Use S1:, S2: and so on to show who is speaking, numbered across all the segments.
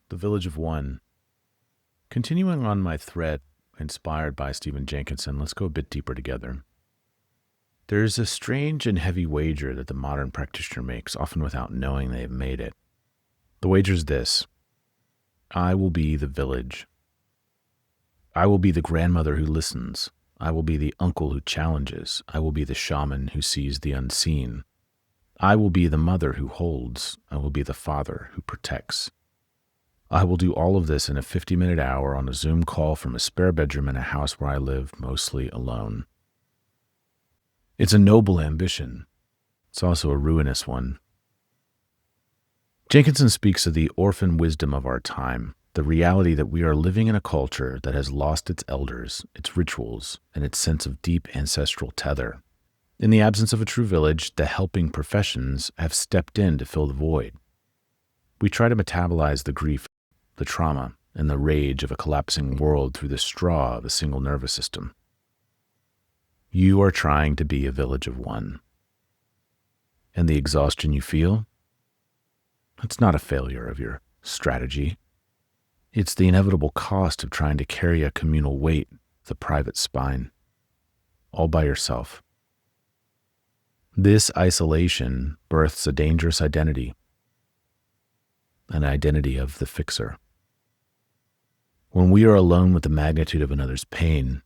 S1: The Village of One. Continuing on my thread, inspired by Stephen Jenkinson, let's go a bit deeper together. There is a strange and heavy wager that the modern practitioner makes, often without knowing they have made it. The wager is this: I will be the village. I will be the grandmother who listens. I will be the uncle who challenges. I will be the shaman who sees the unseen. I will be the mother who holds. I will be the father who protects. I will do all of this in a 50-minute hour on a Zoom call from a spare bedroom in a house where I live mostly alone. It's a noble ambition. It's also a ruinous one. Jenkinson speaks of the orphan wisdom of our time, the reality that we are living in a culture that has lost its elders, its rituals, and its sense of deep ancestral tether. In the absence of a true village, the helping professions have stepped in to fill the void. We try to metabolize the grief, the trauma, and the rage of a collapsing world through the straw of a single nervous system. You are trying to be a village of one. And the exhaustion you feel? It's not a failure of your strategy. It's the inevitable cost of trying to carry a communal weight, the private spine, all by yourself. This isolation births a dangerous identity, an identity of the fixer. When we are alone with the magnitude of another's pain,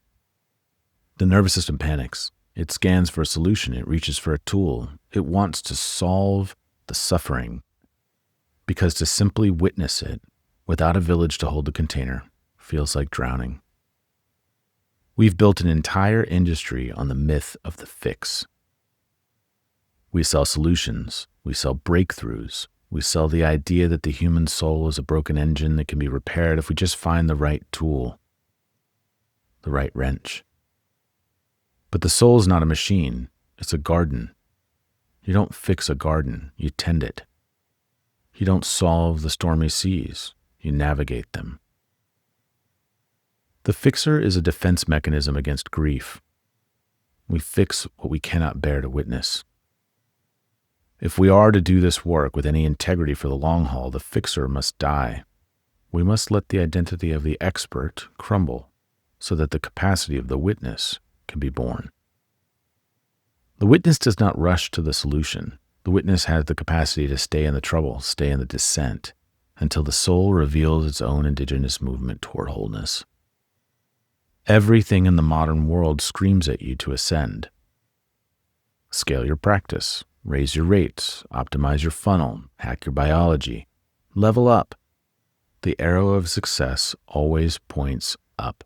S1: the nervous system panics. It scans for a solution. It reaches for a tool. It wants to solve the suffering, because to simply witness it without a village to hold the container feels like drowning. We've built an entire industry on the myth of the fix. We sell solutions. We sell breakthroughs. We sell the idea that the human soul is a broken engine that can be repaired if we just find the right tool, the right wrench. But the soul is not a machine. It's a garden. You don't fix a garden. You tend it. You don't solve the stormy seas. You navigate them. The fixer is a defense mechanism against grief. We fix what we cannot bear to witness. If we are to do this work with any integrity for the long haul, the fixer must die. We must let the identity of the expert crumble so that the capacity of the witness can be born. The witness does not rush to the solution. The witness has the capacity to stay in the trouble, stay in the descent, until the soul reveals its own indigenous movement toward wholeness. Everything in the modern world screams at you to ascend. Scale your practice. Raise your rates, optimize your funnel, hack your biology, level up. The arrow of success always points up.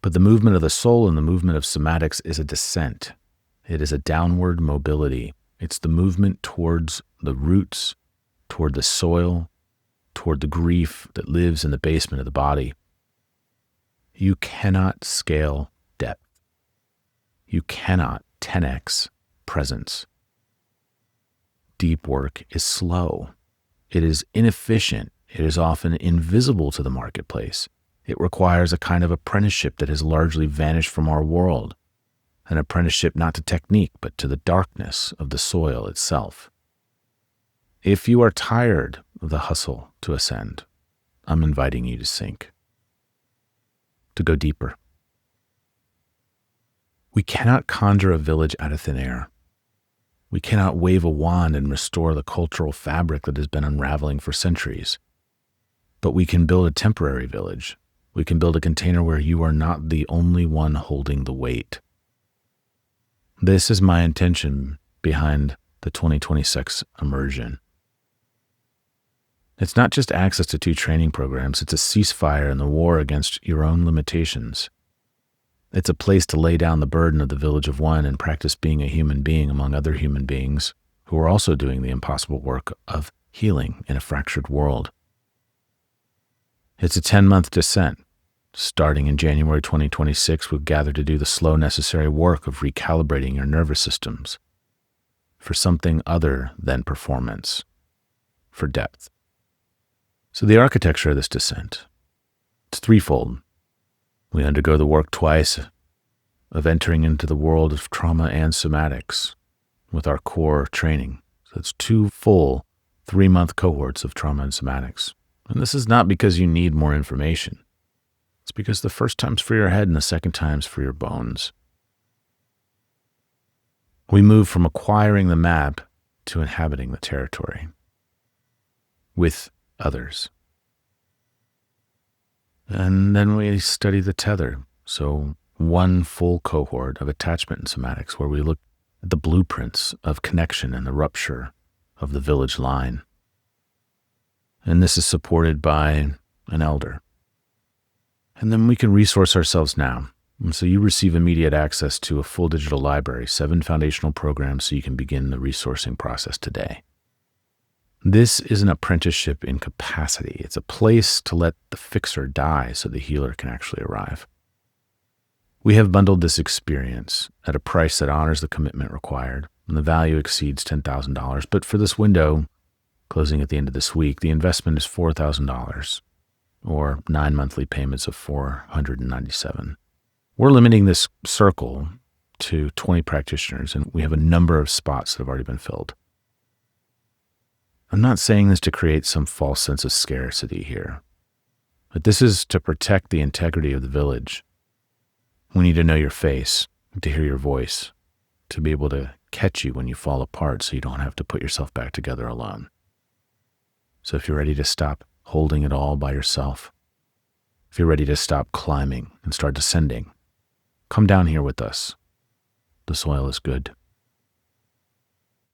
S1: But the movement of the soul and the movement of somatics is a descent. It is a downward mobility. It's the movement towards the roots, toward the soil, toward the grief that lives in the basement of the body. You cannot scale depth. You cannot 10x presence. Deep work is slow. It is inefficient. It is often invisible to the marketplace. It requires a kind of apprenticeship that has largely vanished from our world, an apprenticeship not to technique, but to the darkness of the soil itself. If you are tired of the hustle to ascend, I'm inviting you to sink, to go deeper. We cannot conjure a village out of thin air. We cannot wave a wand and restore the cultural fabric that has been unraveling for centuries. But we can build a temporary village. We can build a container where you are not the only one holding the weight. This is my intention behind the 2026 immersion. It's not just access to 2 training programs. It's a ceasefire in the war against your own limitations. It's a place to lay down the burden of the village of one and practice being a human being among other human beings who are also doing the impossible work of healing in a fractured world. It's a 10-month descent. Starting in January 2026, we'll gather to do the slow, necessary work of recalibrating your nervous systems for something other than performance, for depth. So the architecture of this descent, it's threefold. We undergo the work twice of entering into the world of trauma and somatics with our core training. So it's 2 full 3-month cohorts of trauma and somatics. And this is not because you need more information. It's because the first time's for your head and the second time's for your bones. We move from acquiring the map to inhabiting the territory with others. And then we study the tether. So one full cohort of attachment in somatics where we look at the blueprints of connection and the rupture of the village line. And this is supported by an elder. And then we can resource ourselves now. And so you receive immediate access to a full digital library, 7 foundational programs so you can begin the resourcing process today. This is an apprenticeship in capacity. It's a place to let the fixer die so the healer can actually arrive. We have bundled this experience at a price that honors the commitment required, and the value exceeds $10,000. But for this window, closing at the end of this week, the investment is $4,000, or 9 monthly payments of $497. We're limiting this circle to 20 practitioners, and we have a number of spots that have already been filled. I'm not saying this to create some false sense of scarcity here, but this is to protect the integrity of the village. We need to know your face, to hear your voice, to be able to catch you when you fall apart so you don't have to put yourself back together alone. So if you're ready to stop holding it all by yourself, if you're ready to stop climbing and start descending, come down here with us. The soil is good.